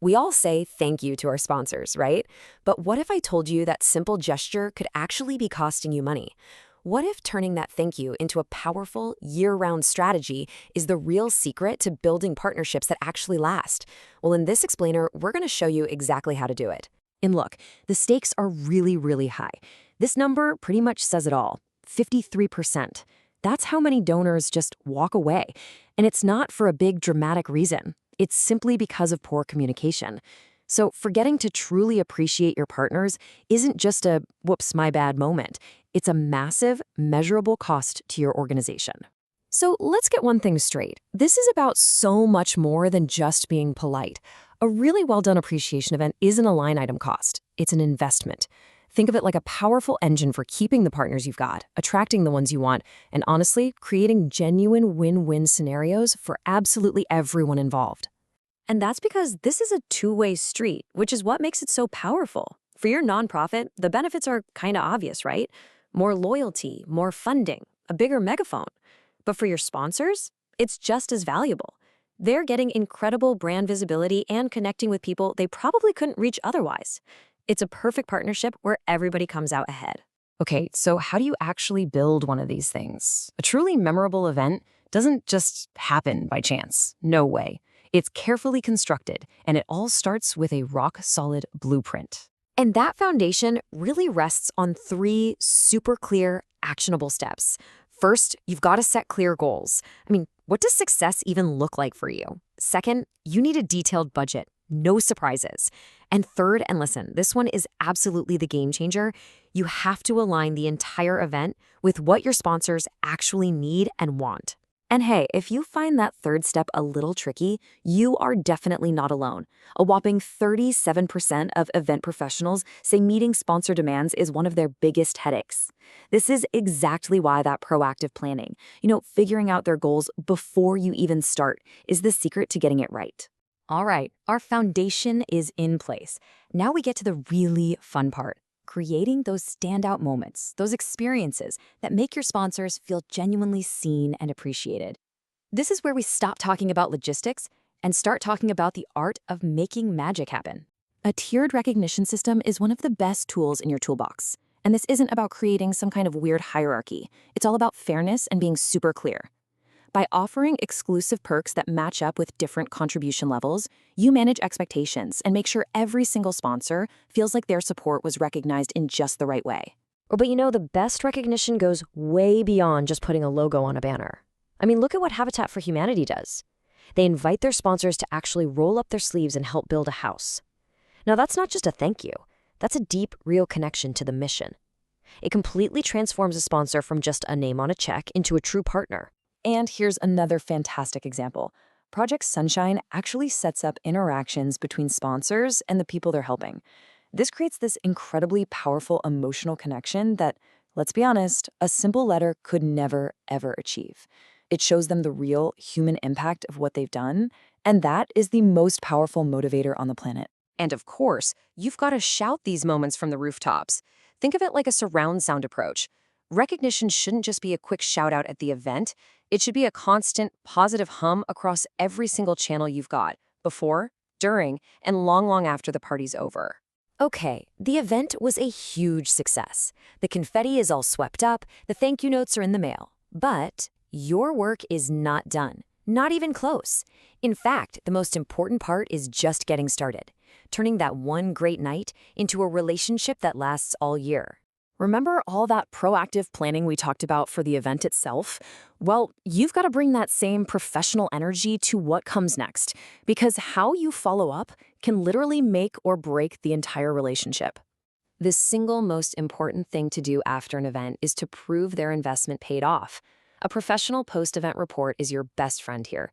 We all say thank you to our sponsors, right? But what if I told you that simple gesture could actually be costing you money? What if turning that thank you into a powerful, year-round strategy is the real secret to building partnerships that actually last? Well, in this explainer, we're going to show you exactly how to do it. And look, the stakes are really, really high. This number pretty much says it all, 53%. That's how many donors just walk away. And it's not for a big dramatic reason. It's simply because of poor communication. So forgetting to truly appreciate your partners isn't just a whoops, my bad moment. It's a massive, measurable cost to your organization. So let's get one thing straight. This is about so much more than just being polite. A really well-done appreciation event isn't a line item cost. It's an investment. Think of it like a powerful engine for keeping the partners you've got, attracting the ones you want, and honestly, creating genuine win-win scenarios for absolutely everyone involved. And that's because this is a two-way street, which is what makes it so powerful. For your nonprofit, the benefits are kind of obvious, right? More loyalty, more funding, a bigger megaphone. But for your sponsors, it's just as valuable. They're getting incredible brand visibility and connecting with people they probably couldn't reach otherwise. It's a perfect partnership where everybody comes out ahead. Okay, so how do you actually build one of these things? A truly memorable event doesn't just happen by chance. No way. It's carefully constructed, and it all starts with a rock-solid blueprint. And that foundation really rests on three super clear, actionable steps. First, you've got to set clear goals. What does success even look like for you? Second, you need a detailed budget, no surprises. And third, and listen, this one is absolutely the game changer, you have to align the entire event with what your sponsors actually need and want. And hey, if you find that third step a little tricky, you are definitely not alone. A whopping 37% of event professionals say meeting sponsor demands is one of their biggest headaches. This is exactly why that proactive planning, figuring out their goals before you even start, is the secret to getting it right. All right, our foundation is in place. Now we get to the really fun part. Creating those standout moments, those experiences that make your sponsors feel genuinely seen and appreciated. This is where we stop talking about logistics and start talking about the art of making magic happen. A tiered recognition system is one of the best tools in your toolbox. And this isn't about creating some kind of weird hierarchy. It's all about fairness and being super clear. By offering exclusive perks that match up with different contribution levels, you manage expectations and make sure every single sponsor feels like their support was recognized in just the right way. But the best recognition goes way beyond just putting a logo on a banner. Look at what Habitat for Humanity does. They invite their sponsors to actually roll up their sleeves and help build a house. Now, that's not just a thank you. That's a deep, real connection to the mission. It completely transforms a sponsor from just a name on a check into a true partner. And here's another fantastic example. Project Sunshine actually sets up interactions between sponsors and the people they're helping. This creates this incredibly powerful emotional connection that, let's be honest, a simple letter could never, ever achieve. It shows them the real human impact of what they've done, and that is the most powerful motivator on the planet. And of course, you've got to shout these moments from the rooftops. Think of it like a surround sound approach. Recognition shouldn't just be a quick shout out at the event. It should be a constant, positive hum across every single channel you've got, before, during, and long, long after the party's over. Okay, the event was a huge success. The confetti is all swept up, the thank you notes are in the mail. But your work is not done. Not even close. In fact, the most important part is just getting started, turning that one great night into a relationship that lasts all year. Remember all that proactive planning we talked about for the event itself? Well, you've got to bring that same professional energy to what comes next, because how you follow up can literally make or break the entire relationship. The single most important thing to do after an event is to prove their investment paid off. A professional post-event report is your best friend here.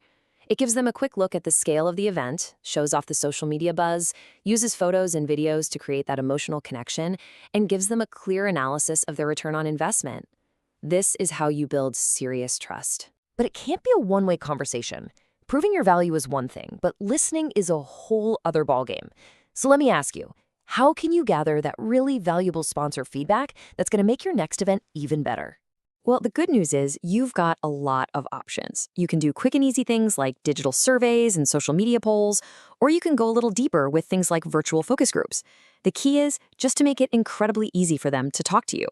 It gives them a quick look at the scale of the event, shows off the social media buzz, uses photos and videos to create that emotional connection, and gives them a clear analysis of their return on investment. This is how you build serious trust. But it can't be a one-way conversation. Proving your value is one thing, but listening is a whole other ballgame. So let me ask you, how can you gather that really valuable sponsor feedback that's going to make your next event even better? Well, the good news is you've got a lot of options. You can do quick and easy things like digital surveys and social media polls, or you can go a little deeper with things like virtual focus groups. The key is just to make it incredibly easy for them to talk to you,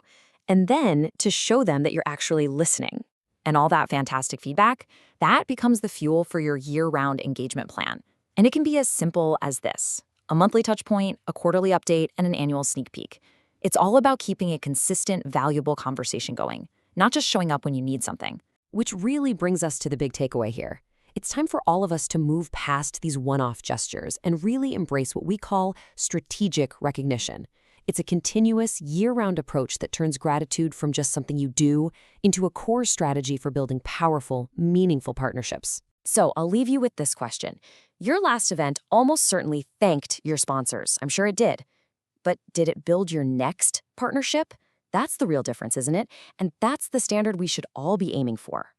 and then to show them that you're actually listening. And all that fantastic feedback, that becomes the fuel for your year-round engagement plan. And it can be as simple as this: a monthly touch point, a quarterly update, and an annual sneak peek. It's all about keeping a consistent, valuable conversation going, not just showing up when you need something. Which really brings us to the big takeaway here. It's time for all of us to move past these one-off gestures and really embrace what we call strategic recognition. It's a continuous, year-round approach that turns gratitude from just something you do into a core strategy for building powerful, meaningful partnerships. So I'll leave you with this question. Your last event almost certainly thanked your sponsors. I'm sure it did. But did it build your next partnership? That's the real difference, isn't it? And that's the standard we should all be aiming for.